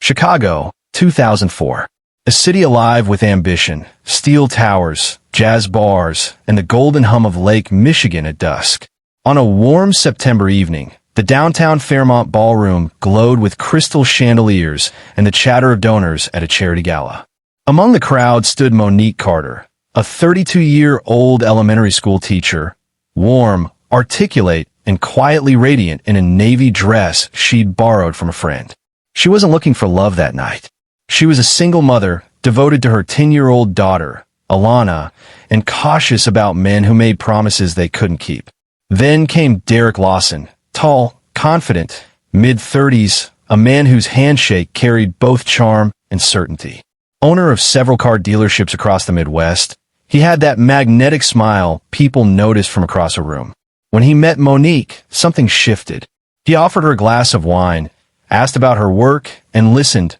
Chicago, 2004. A city alive with ambition, steel towers, jazz bars, and the golden hum of Lake Michigan at dusk. On a warm September evening, the downtown Fairmont Ballroom glowed with crystal chandeliers and the chatter of donors at a charity gala. Among the crowd stood Monique Carter, a 32-year-old elementary school teacher, warm, articulate, and quietly radiant in a navy dress she'd borrowed from a friend. She wasn't looking for love that night. She was a single mother, devoted to her 10-year-old daughter, Alana, and cautious about men who made promises they couldn't keep. Then came Derek Lawson, tall, confident, mid-30s, a man whose handshake carried both charm and certainty. Owner of several car dealerships across the Midwest, he had that magnetic smile people noticed from across a room. When he met Monique, something shifted. He offered her a glass of wine, asked about her work, and listened,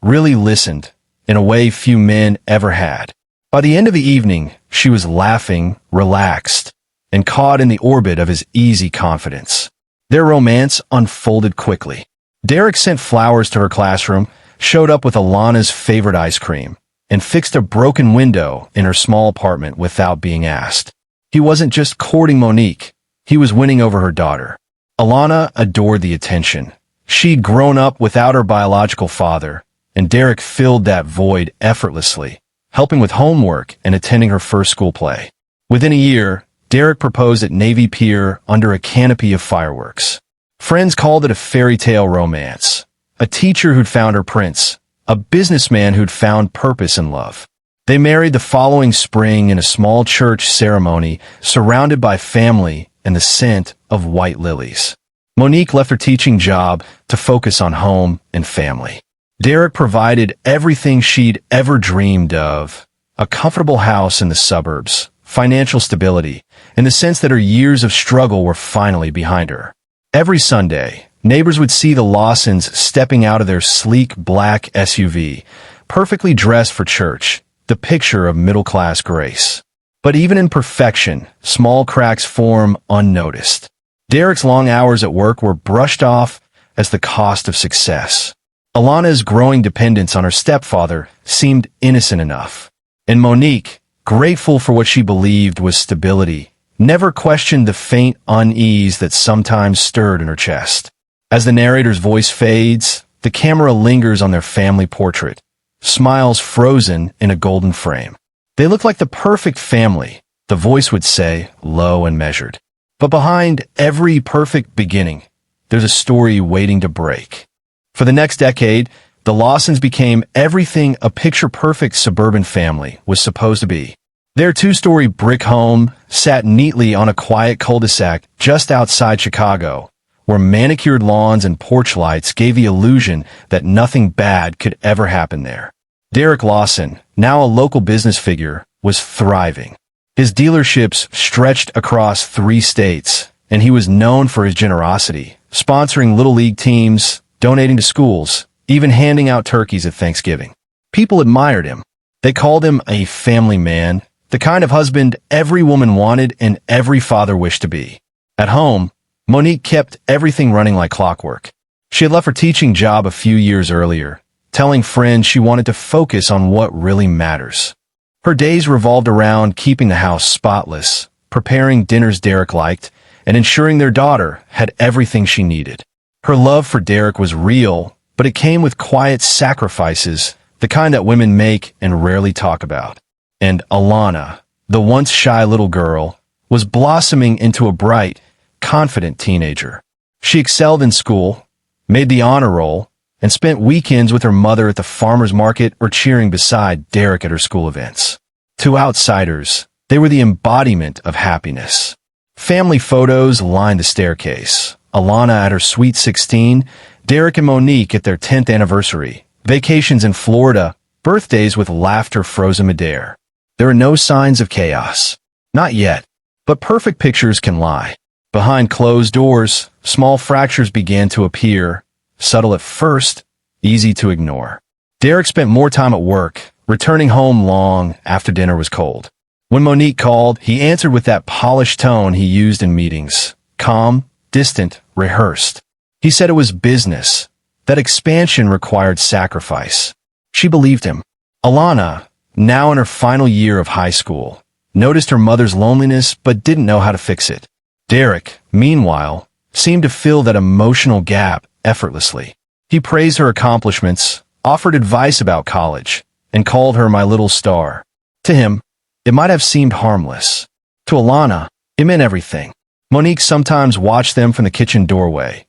really listened, in a way few men ever had. By the end of the evening, she was laughing, relaxed, and caught in the orbit of his easy confidence. Their romance unfolded quickly. Derek sent flowers to her classroom, showed up with Alana's favorite ice cream, and fixed a broken window in her small apartment without being asked. He wasn't just courting Monique, he was winning over her daughter. Alana adored the attention. She'd grown up without her biological father, and Derek filled that void effortlessly, helping with homework and attending her first school play. Within a year, Derek proposed at Navy Pier under a canopy of fireworks. Friends called it a fairy tale romance. A teacher who'd found her prince, a businessman who'd found purpose in love. They married the following spring in a small church ceremony, surrounded by family and the scent of white lilies. Monique left her teaching job to focus on home and family. Derek provided everything she'd ever dreamed of: a comfortable house in the suburbs, financial stability, and the sense that her years of struggle were finally behind her. Every Sunday, neighbors would see the Lawsons stepping out of their sleek black SUV, perfectly dressed for church, the picture of middle-class grace. But even in perfection, small cracks form unnoticed. Derek's long hours at work were brushed off as the cost of success. Alana's growing dependence on her stepfather seemed innocent enough. And Monique, grateful for what she believed was stability, never questioned the faint unease that sometimes stirred in her chest. As the narrator's voice fades, the camera lingers on their family portrait, smiles frozen in a golden frame. They look like the perfect family, the voice would say, low and measured. But behind every perfect beginning, there's a story waiting to break. For the next decade, the Lawsons became everything a picture-perfect suburban family was supposed to be. Their two-story brick home sat neatly on a quiet cul-de-sac just outside Chicago, where manicured lawns and porch lights gave the illusion that nothing bad could ever happen there. Derek Lawson, now a local business figure, was thriving. His dealerships stretched across 3 states, and he was known for his generosity, sponsoring Little League teams, donating to schools, even handing out turkeys at Thanksgiving. People admired him. They called him a family man, the kind of husband every woman wanted and every father wished to be. At home, Monique kept everything running like clockwork. She had left her teaching job a few years earlier, telling friends she wanted to focus on what really matters. Her days revolved around keeping the house spotless, preparing dinners Derek liked, and ensuring their daughter had everything she needed. Her love for Derek was real, but it came with quiet sacrifices, the kind that women make and rarely talk about. And Alana, the once shy little girl, was blossoming into a bright, confident teenager. She excelled in school, made the honor roll, and spent weekends with her mother at the farmer's market or cheering beside Derek at her school events. To outsiders, they were the embodiment of happiness. Family photos lined the staircase. Alana at her sweet 16, Derek and Monique at their 10th anniversary, vacations in Florida, birthdays with laughter frozen midair. There were no signs of chaos. Not yet. But perfect pictures can lie. Behind closed doors, small fractures began to appear, subtle at first, easy to ignore. Derek spent more time at work, returning home long after dinner was cold. When Monique called, he answered with that polished tone he used in meetings. Calm, distant, rehearsed. He said it was business, that expansion required sacrifice. She believed him. Alana, now in her final year of high school, noticed her mother's loneliness but didn't know how to fix it. Derek, meanwhile, seemed to fill that emotional gap effortlessly. He praised her accomplishments, offered advice about college, and called her my little star. To him, it might have seemed harmless. To Alana, it meant everything. Monique sometimes watched them from the kitchen doorway,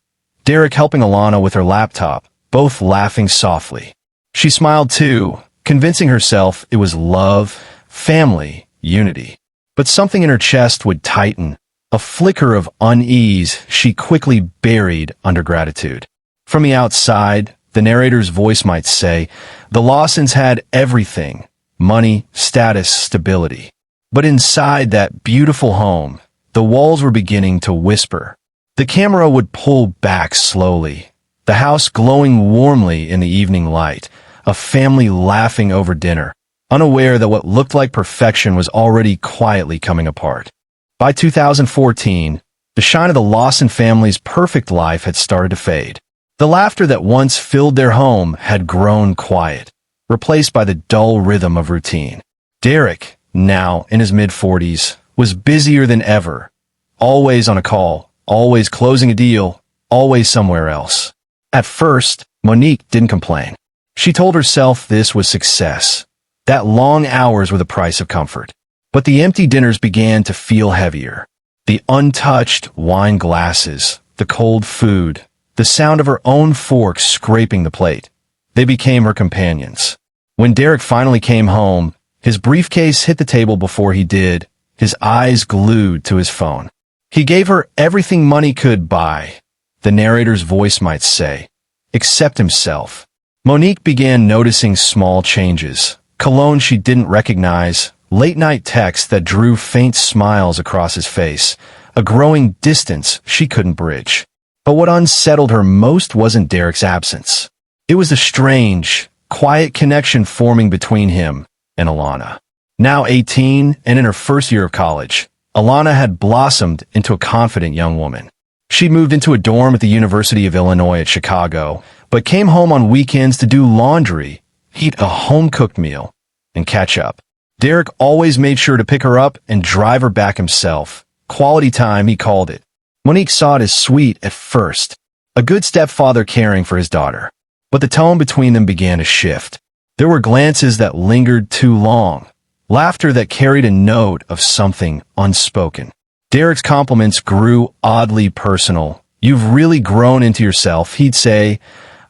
Derek helping Alana with her laptop, both laughing softly. She smiled too, convincing herself it was love, family, unity. But something in her chest would tighten, a flicker of unease she quickly buried under gratitude. From the outside, the narrator's voice might say, the Lawsons had everything: money, status, stability. But inside that beautiful home, the walls were beginning to whisper. The camera would pull back slowly, the house glowing warmly in the evening light, a family laughing over dinner, unaware that what looked like perfection was already quietly coming apart. By 2014, the shine of the Lawson family's perfect life had started to fade. The laughter that once filled their home had grown quiet, replaced by the dull rhythm of routine. Derek, now in his mid-40s, was busier than ever, always on a call, always closing a deal, always somewhere else. At first, Monique didn't complain. She told herself this was success, that long hours were the price of comfort. But the empty dinners began to feel heavier. The untouched wine glasses, the cold food, the sound of her own fork scraping the plate. They became her companions. When Derek finally came home, his briefcase hit the table before he did, his eyes glued to his phone. He gave her everything money could buy, the narrator's voice might say, except himself. Monique began noticing small changes, cologne she didn't recognize, late-night texts that drew faint smiles across his face, a growing distance she couldn't bridge. But what unsettled her most wasn't Derek's absence. It was the strange, quiet connection forming between him and Alana. Now 18 and in her first year of college, Alana had blossomed into a confident young woman. She'd moved into a dorm at the University of Illinois at Chicago, but came home on weekends to do laundry, eat a home-cooked meal, and catch up. Derek always made sure to pick her up and drive her back himself. Quality time, he called it. Monique saw it as sweet at first, a good stepfather caring for his daughter. But the tone between them began to shift. There were glances that lingered too long, laughter that carried a note of something unspoken. Derek's compliments grew oddly personal. You've really grown into yourself, he'd say,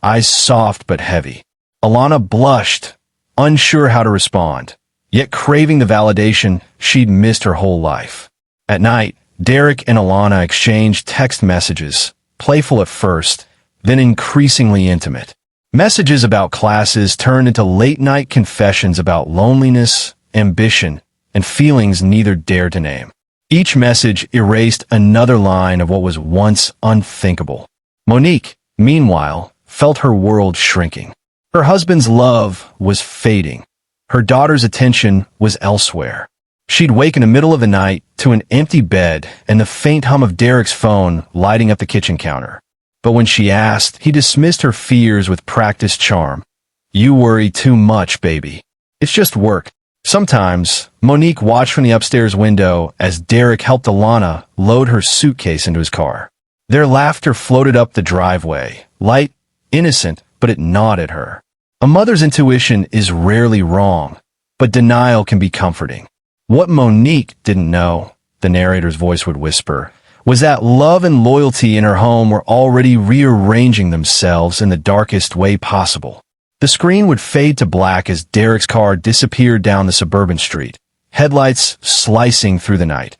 eyes soft but heavy. Alana blushed, unsure how to respond, yet craving the validation she'd missed her whole life. At night, Derek and Alana exchanged text messages, playful at first, then increasingly intimate. Messages about classes turned into late-night confessions about loneliness, ambition, and feelings neither dared to name. Each message erased another line of what was once unthinkable. Monique, meanwhile, felt her world shrinking. Her husband's love was fading. Her daughter's attention was elsewhere. She'd wake in the middle of the night to an empty bed and the faint hum of Derek's phone lighting up the kitchen counter. But when she asked, he dismissed her fears with practiced charm. You worry too much, baby. It's just work. Sometimes, Monique watched from the upstairs window as Derek helped Alana load her suitcase into his car. Their laughter floated up the driveway, light, innocent, but it gnawed at her. A mother's intuition is rarely wrong, but denial can be comforting. What Monique didn't know, the narrator's voice would whisper, was that love and loyalty in her home were already rearranging themselves in the darkest way possible. The screen would fade to black as Derek's car disappeared down the suburban street, headlights slicing through the night,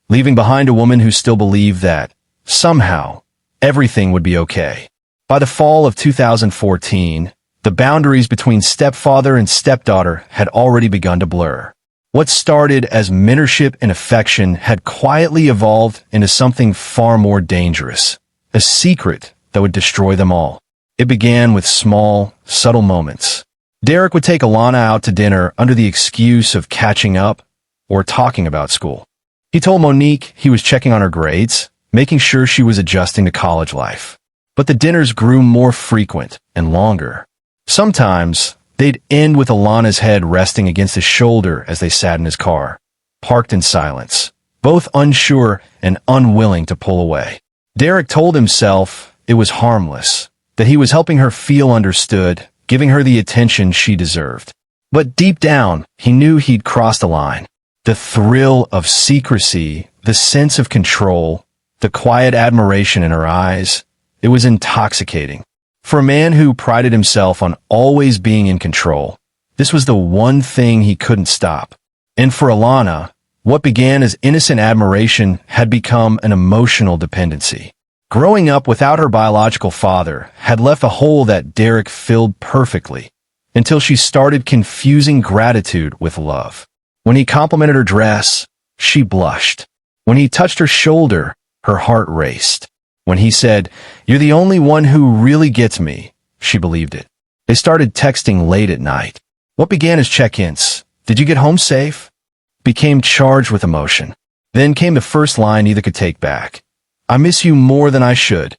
leaving behind a woman who still believed that, somehow, everything would be okay. By the fall of 2014, the boundaries between stepfather and stepdaughter had already begun to blur. What started as mentorship and affection had quietly evolved into something far more dangerous, a secret that would destroy them all. It began with small, subtle moments. Derek would take Alana out to dinner under the excuse of catching up or talking about school. He told Monique he was checking on her grades, making sure she was adjusting to college life. But the dinners grew more frequent and longer. Sometimes, they'd end with Alana's head resting against his shoulder as they sat in his car, parked in silence, both unsure and unwilling to pull away. Derek told himself it was harmless, that he was helping her feel understood, giving her the attention she deserved. But deep down, he knew he'd crossed a line. The thrill of secrecy, the sense of control, the quiet admiration in her eyes, it was intoxicating. For a man who prided himself on always being in control, this was the one thing he couldn't stop. And for Alana, what began as innocent admiration had become an emotional dependency. Growing up without her biological father had left a hole that Derek filled perfectly, until she started confusing gratitude with love. When he complimented her dress, she blushed. When he touched her shoulder, her heart raced. When he said, "You're the only one who really gets me," she believed it. They started texting late at night. What began as check-ins, "Did you get home safe?" became charged with emotion. Then came the first line neither could take back. "I miss you more than I should."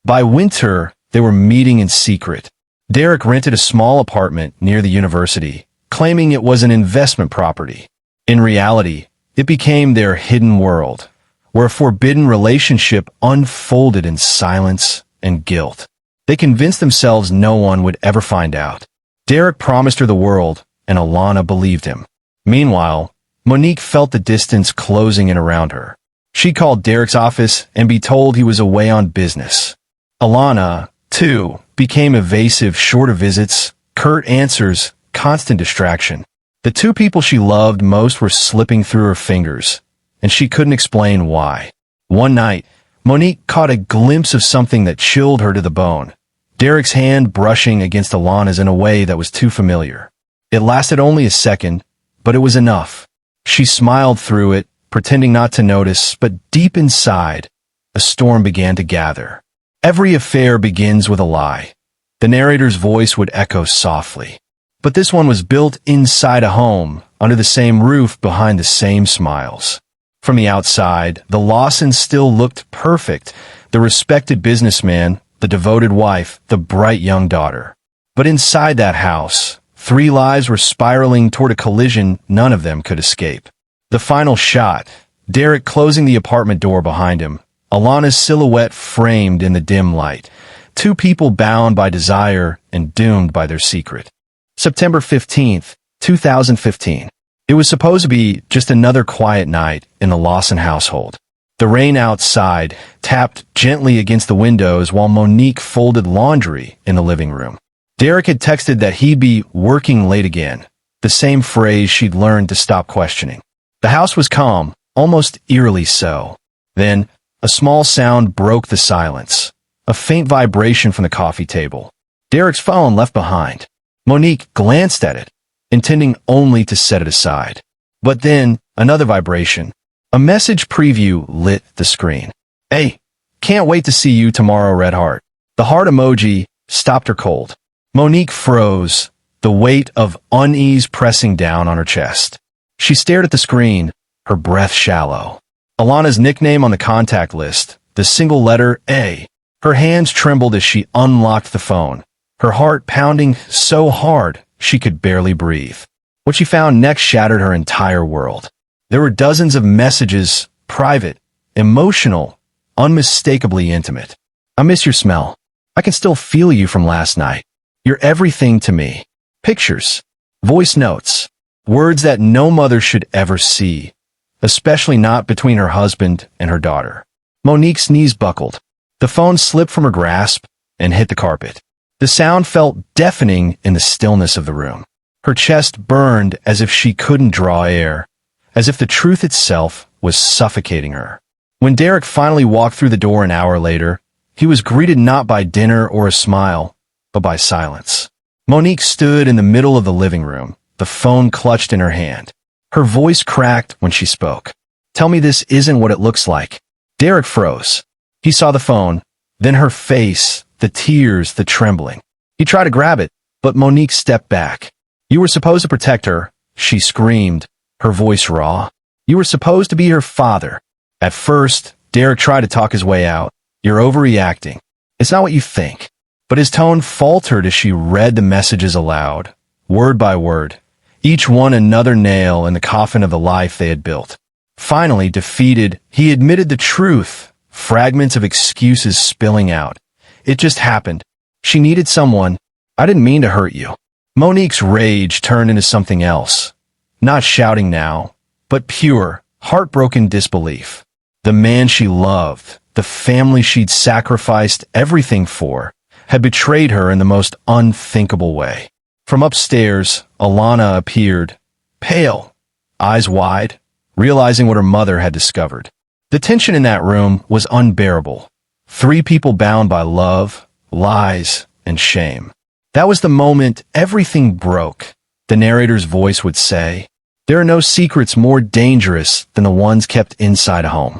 By winter, they were meeting in secret. Derek rented a small apartment near the university, claiming it was an investment property. In reality, it became their hidden world, where a forbidden relationship unfolded in silence and guilt. They convinced themselves no one would ever find out. Derek promised her the world, and Alana believed him. Meanwhile, Monique felt the distance closing in around her. She called Derek's office and be told he was away on business. Alana, too, became evasive, shorter visits, curt answers, constant distraction. The two people she loved most were slipping through her fingers, and she couldn't explain why. One night, Monique caught a glimpse of something that chilled her to the bone. Derek's hand brushing against Alana's in a way that was too familiar. It lasted only a second, but it was enough. She smiled through it, pretending not to notice, but deep inside, a storm began to gather. Every affair begins with a lie. The narrator's voice would echo softly. But this one was built inside a home, under the same roof, behind the same smiles. From the outside, the Lawsons still looked perfect. The respected businessman, the devoted wife, the bright young daughter. But inside that house, three lives were spiraling toward a collision none of them could escape. The final shot, Derek closing the apartment door behind him, Alana's silhouette framed in the dim light. Two people bound by desire and doomed by their secret. September 15th, 2015. It was supposed to be just another quiet night in the Lawson household. The rain outside tapped gently against the windows while Monique folded laundry in the living room. Derek had texted that he'd be working late again, the same phrase she'd learned to stop questioning. The house was calm, almost eerily so. Then, a small sound broke the silence, a faint vibration from the coffee table. Derek's phone left behind. Monique glanced at it, intending only to set it aside. But then, another vibration. A message preview lit the screen. "Hey, can't wait to see you tomorrow, red heart." The heart emoji stopped her cold. Monique froze, the weight of unease pressing down on her chest. She stared at the screen, her breath shallow. Alana's nickname on the contact list, the single letter A. Her hands trembled as she unlocked the phone, her heart pounding so hard she could barely breathe. What she found next shattered her entire world. There were dozens of messages, private, emotional, unmistakably intimate. "I miss your smell. I can still feel you from last night. You're everything to me." Pictures, voice notes, words that no mother should ever see, especially not between her husband and her daughter. Monique's knees buckled. The phone slipped from her grasp and hit the carpet. The sound felt deafening in the stillness of the room. Her chest burned as if she couldn't draw air, as if the truth itself was suffocating her. When Derek finally walked through the door an hour later, he was greeted not by dinner or a smile, but by silence. Monique stood in the middle of the living room, the phone clutched in her hand. Her voice cracked when she spoke. "Tell me this isn't what it looks like." Derek froze. He saw the phone, then her face, the tears, the trembling. He tried to grab it, but Monique stepped back. "You were supposed to protect her," she screamed, her voice raw. "You were supposed to be her father." At first, Derek tried to talk his way out. "You're overreacting." "It's not what you think." But his tone faltered as she read the messages aloud, word by word, each one another nail in the coffin of the life they had built. Finally, defeated, he admitted the truth, fragments of excuses spilling out. "It just happened. She needed someone. I didn't mean to hurt you." Monique's rage turned into something else. Not shouting now, but pure, heartbroken disbelief. The man she loved, the family she'd sacrificed everything for, had betrayed her in the most unthinkable way. From upstairs, Alana appeared, pale, eyes wide, realizing what her mother had discovered. The tension in that room was unbearable. 3 people bound by love, lies, and shame. That was the moment everything broke. The narrator's voice would say, "There are no secrets more dangerous than the ones kept inside a home."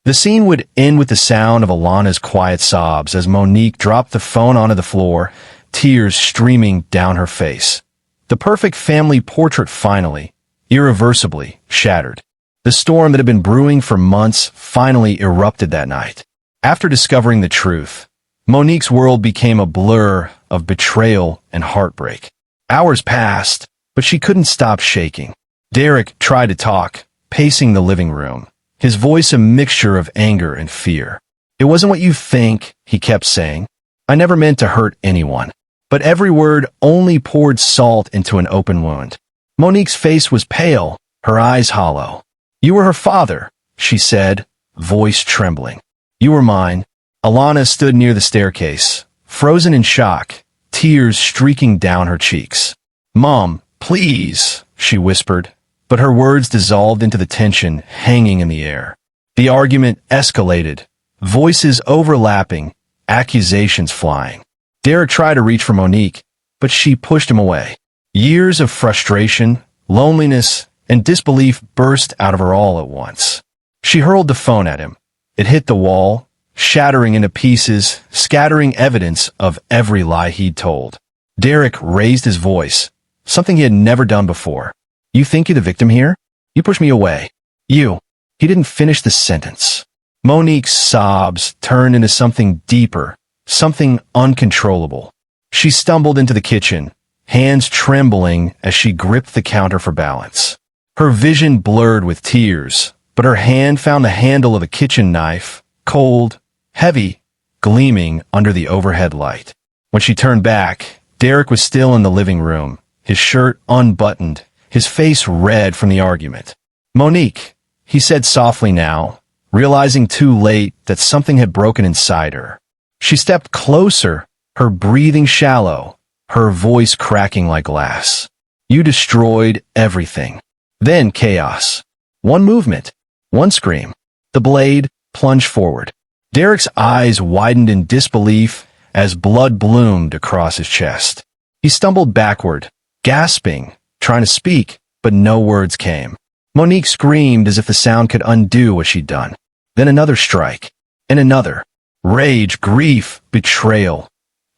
The scene would end with the sound of Alana's quiet sobs as Monique dropped the phone onto the floor, tears streaming down her face. The perfect family portrait finally, irreversibly, shattered. The storm that had been brewing for months finally erupted that night. After discovering the truth, Monique's world became a blur of betrayal and heartbreak. Hours passed, but she couldn't stop shaking. Derek tried to talk, pacing the living room, his voice a mixture of anger and fear. "It wasn't what you think," he kept saying. "I never meant to hurt anyone." But every word only poured salt into an open wound. Monique's face was pale, her eyes hollow. "You were her father," she said, voice trembling. "You were mine." Alana stood near the staircase, frozen in shock, tears streaking down her cheeks. "Mom, please," she whispered, but her words dissolved into the tension hanging in the air. The argument escalated, voices overlapping, accusations flying. Derek tried to reach for Monique, but she pushed him away. Years of frustration, loneliness, and disbelief burst out of her all at once. She hurled the phone at him. It hit the wall, shattering into pieces, scattering evidence of every lie he'd told. Derek raised his voice, something he had never done before. "You think you're the victim here? You pushed me away. You." He didn't finish the sentence. Monique's sobs turned into something deeper, something uncontrollable. She stumbled into the kitchen, hands trembling as she gripped the counter for balance. Her vision blurred with tears, but her hand found the handle of a kitchen knife, cold, heavy, gleaming under the overhead light. When she turned back, Derek was still in the living room, his shirt unbuttoned, his face red from the argument. "Monique," he said softly now, realizing too late that something had broken inside her. She stepped closer, her breathing shallow, her voice cracking like glass. "You destroyed everything." Then chaos. One movement, one scream. The blade plunged forward. Derek's eyes widened in disbelief as blood bloomed across his chest. He stumbled backward, gasping, trying to speak, but no words came. Monique screamed as if the sound could undo what she'd done. Then another strike, and another. Rage, grief, betrayal,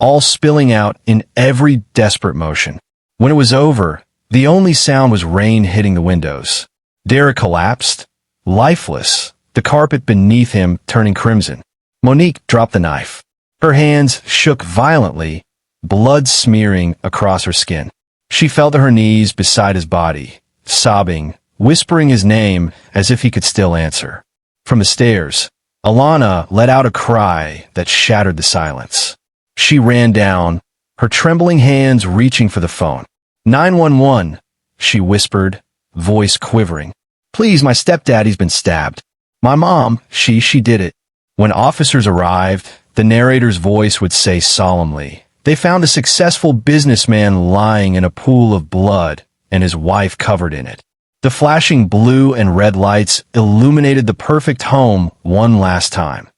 all spilling out in every desperate motion. When it was over, the only sound was rain hitting the windows. Derek collapsed, lifeless, the carpet beneath him turning crimson. Monique dropped the knife. Her hands shook violently, blood smearing across her skin. She fell to her knees beside his body, sobbing, whispering his name as if he could still answer. From the stairs, Alana let out a cry that shattered the silence. She ran down, her trembling hands reaching for the phone. 911, she whispered, voice quivering. "Please, my stepdaddy's been stabbed." "My mom, she did it." When officers arrived, the narrator's voice would say solemnly, "They found a successful businessman lying in a pool of blood and his wife covered in it." The flashing blue and red lights illuminated the perfect home one last time.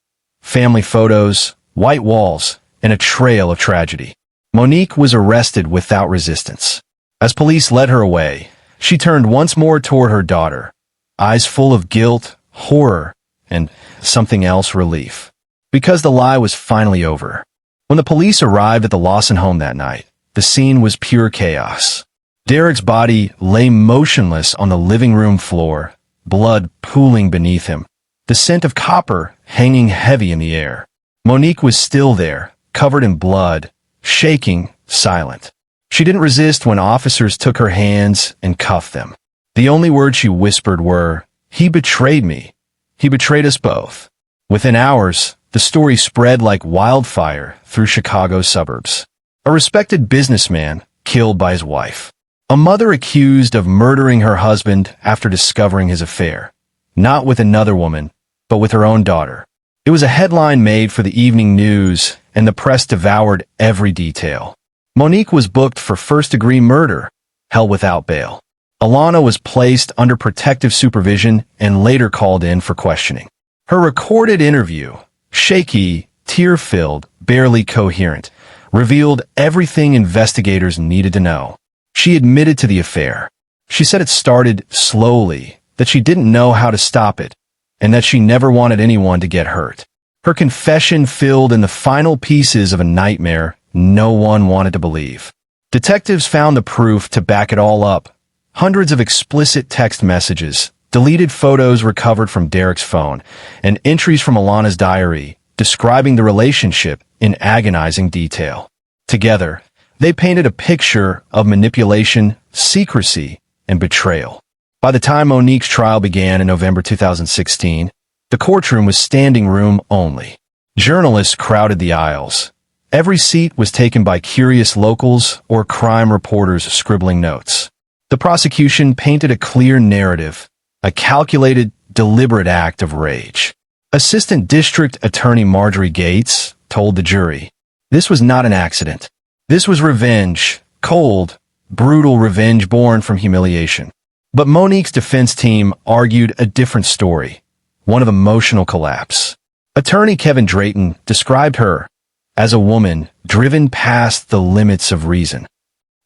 Family photos, white walls, and a trail of tragedy. Monique was arrested without resistance. As police led her away, she turned once more toward her daughter, eyes full of guilt, horror, and something else, relief. Because the lie was finally over. When the police arrived at the Lawson home that night, the scene was pure chaos. Derek's body lay motionless on the living room floor, blood pooling beneath him, the scent of copper hanging heavy in the air. Monique was still there, covered in blood, shaking, silent. She didn't resist when officers took her hands and cuffed them. The only words she whispered were, "He betrayed me. He betrayed us both." Within hours, the story spread like wildfire through Chicago's suburbs. A respected businessman killed by his wife. A mother accused of murdering her husband after discovering his affair. Not with another woman, but with her own daughter. It was a headline made for the evening news, and the press devoured every detail. Monique was booked for first-degree murder, held without bail. Alana was placed under protective supervision and later called in for questioning. Her recorded interview, shaky, tear-filled, barely coherent, revealed everything investigators needed to know. She admitted to the affair. She said it started slowly, that she didn't know how to stop it, and that she never wanted anyone to get hurt. Her confession filled in the final pieces of a nightmare no one wanted to believe. Detectives found the proof to back it all up. Hundreds of explicit text messages, deleted photos recovered from Derek's phone, and entries from Alana's diary describing the relationship in agonizing detail. Together, they painted a picture of manipulation, secrecy, and betrayal. By the time Monique's trial began in November 2016, the courtroom was standing room only. Journalists crowded the aisles. Every seat was taken by curious locals or crime reporters scribbling notes. The prosecution painted a clear narrative, a calculated, deliberate act of rage. Assistant District Attorney Marjorie Gates told the jury, "This was not an accident. This was revenge, cold, brutal revenge born from humiliation." But Monique's defense team argued a different story, one of emotional collapse. Attorney Kevin Drayton described her as a woman driven past the limits of reason.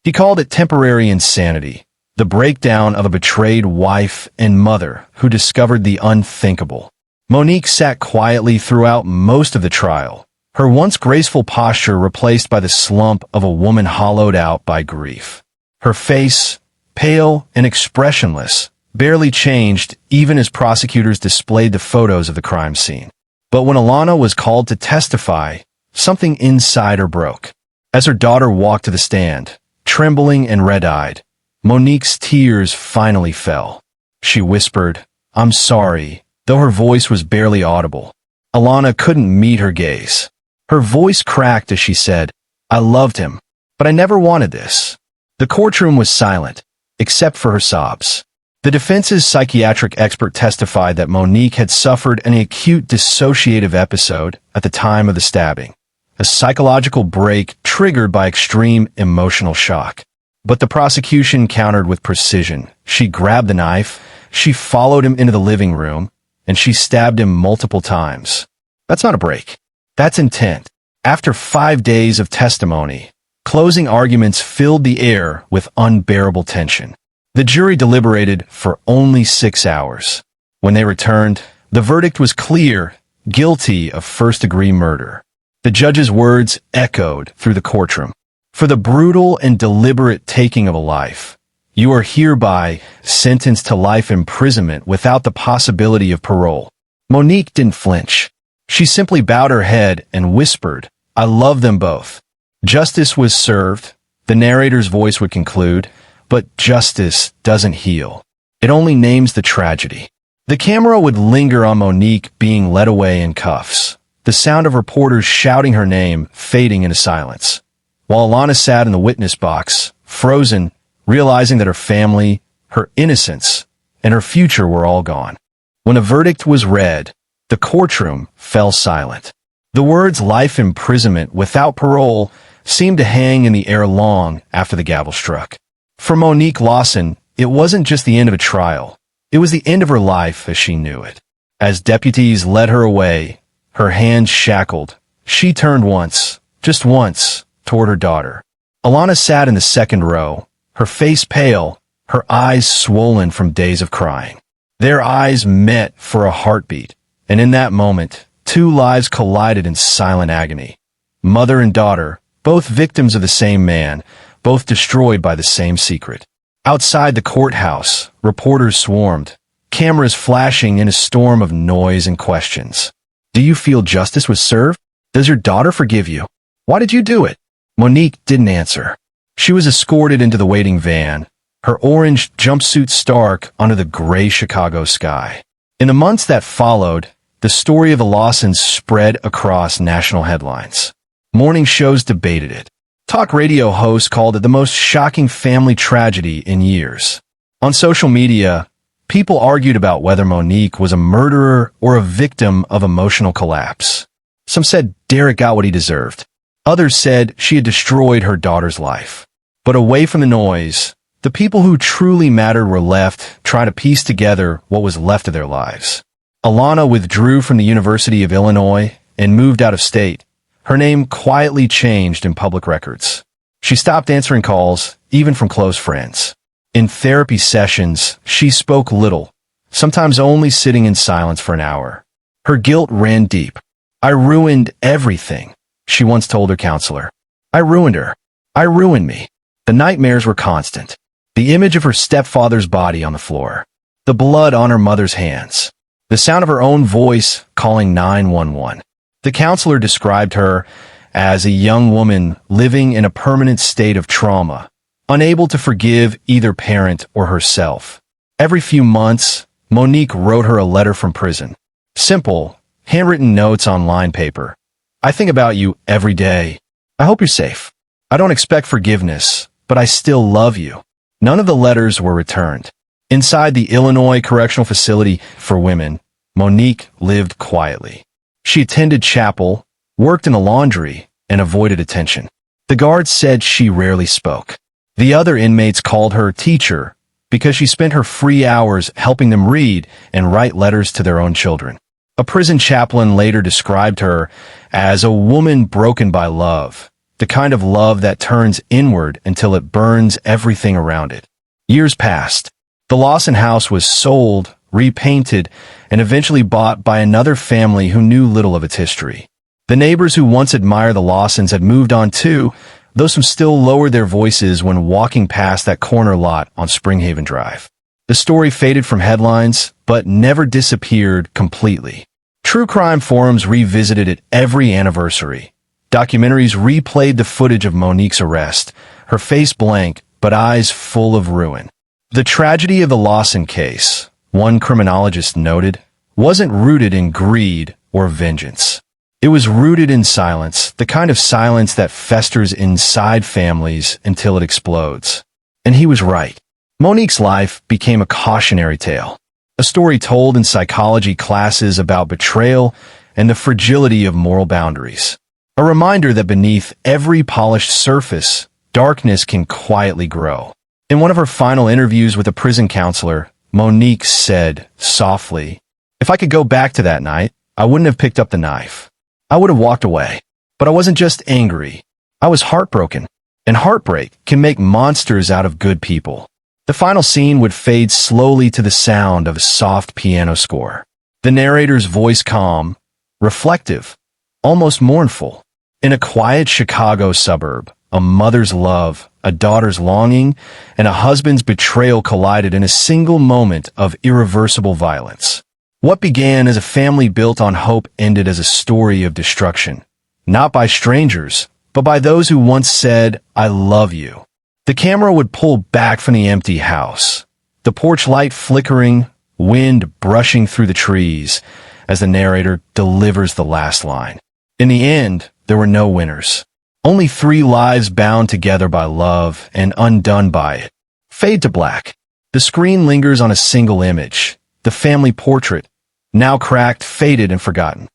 He called it temporary insanity, the breakdown of a betrayed wife and mother who discovered the unthinkable. Monique sat quietly throughout most of the trial, her once graceful posture replaced by the slump of a woman hollowed out by grief. Her face, pale and expressionless, barely changed even as prosecutors displayed the photos of the crime scene. But when Alana was called to testify, something inside her broke. As her daughter walked to the stand, trembling and red-eyed, Monique's tears finally fell. She whispered, "I'm sorry," though her voice was barely audible. Alana couldn't meet her gaze. Her voice cracked as she said, "I loved him, but I never wanted this." The courtroom was silent, except for her sobs. The defense's psychiatric expert testified that Monique had suffered an acute dissociative episode at the time of the stabbing, a psychological break triggered by extreme emotional shock. But the prosecution countered with precision. She grabbed the knife, she followed him into the living room, and she stabbed him multiple times. That's not a break. That's intent. After 5 days of testimony, closing arguments filled the air with unbearable tension. The jury deliberated for only 6 hours. When they returned, the verdict was clear, guilty of first-degree murder. The judge's words echoed through the courtroom. "For the brutal and deliberate taking of a life, you are hereby sentenced to life imprisonment without the possibility of parole." Monique didn't flinch. She simply bowed her head and whispered, "I love them both." Justice was served, the narrator's voice would conclude, but justice doesn't heal. It only names the tragedy. The camera would linger on Monique being led away in cuffs, the sound of reporters shouting her name fading into silence, while Alana sat in the witness box, frozen, realizing that her family, her innocence, and her future were all gone. When a verdict was read, the courtroom fell silent. The words "life imprisonment without parole" seemed to hang in the air long after the gavel struck. For Monique Lawson, it wasn't just the end of a trial. It was the end of her life as she knew it. As deputies led her away, her hands shackled, she turned once, just once, toward her daughter. Alana sat in the second row, her face pale, her eyes swollen from days of crying. Their eyes met for a heartbeat, and in that moment, 2 lives collided in silent agony. Mother and daughter, both victims of the same man, both destroyed by the same secret. Outside the courthouse, reporters swarmed, cameras flashing in a storm of noise and questions. "Do you feel justice was served?" Does your daughter forgive you? Why did you do it? Monique didn't answer. She was escorted into the waiting van, her orange jumpsuit stark under the gray Chicago sky. In the months that followed, the story of the Lawsons spread across national headlines. Morning shows debated it. Talk radio hosts called it the most shocking family tragedy in years. On social media, people argued about whether Monique was a murderer or a victim of emotional collapse. Some said Derek got what he deserved. Others said she had destroyed her daughter's life. But away from the noise, the people who truly mattered were left trying to piece together what was left of their lives. Alana withdrew from the University of Illinois and moved out of state. Her name quietly changed in public records. She stopped answering calls, even from close friends. In therapy sessions, she spoke little, sometimes only sitting in silence for an hour. Her guilt ran deep. "I ruined everything," she once told her counselor. "I ruined her. I ruined me." The nightmares were constant. The image of her stepfather's body on the floor. The blood on her mother's hands. The sound of her own voice calling 911. The counselor described her as a young woman living in a permanent state of trauma, unable to forgive either parent or herself. Every few months, Monique wrote her a letter from prison. Simple, handwritten notes on lined paper. "I think about you every day. I hope you're safe. I don't expect forgiveness, but I still love you." None of the letters were returned. Inside the Illinois Correctional Facility for Women, Monique lived quietly. She attended chapel, worked in the laundry, and avoided attention. The guards said she rarely spoke. The other inmates called her teacher because she spent her free hours helping them read and write letters to their own children. A prison chaplain later described her as a woman broken by love, the kind of love that turns inward until it burns everything around it. Years passed. The Lawson house was sold, repainted, and eventually bought by another family who knew little of its history. The neighbors who once admired the Lawsons had moved on too, though some still lowered their voices when walking past that corner lot on Springhaven Drive. The story faded from headlines, but never disappeared completely. True crime forums revisited it every anniversary. Documentaries replayed the footage of Monique's arrest, her face blank, but eyes full of ruin. The tragedy of the Lawson case, one criminologist noted, wasn't rooted in greed or vengeance. It was rooted in silence, the kind of silence that festers inside families until it explodes. And he was right. Monique's life became a cautionary tale, a story told in psychology classes about betrayal and the fragility of moral boundaries. A reminder that beneath every polished surface, darkness can quietly grow. In one of her final interviews with a prison counselor, Monique said, softly, "If I could go back to that night, I wouldn't have picked up the knife. I would have walked away. But I wasn't just angry. I was heartbroken. And heartbreak can make monsters out of good people." The final scene would fade slowly to the sound of a soft piano score. The narrator's voice calm, reflective, almost mournful. In a quiet Chicago suburb, a mother's love, a daughter's longing, and a husband's betrayal collided in a single moment of irreversible violence. What began as a family built on hope ended as a story of destruction, not by strangers, but by those who once said, "I love you." The camera would pull back from the empty house, the porch light flickering, wind brushing through the trees, as the narrator delivers the last line. In the end, there were no winners. Only 3 lives bound together by love and undone by it. Fade to black. The screen lingers on a single image, the family portrait, now cracked, faded, and forgotten.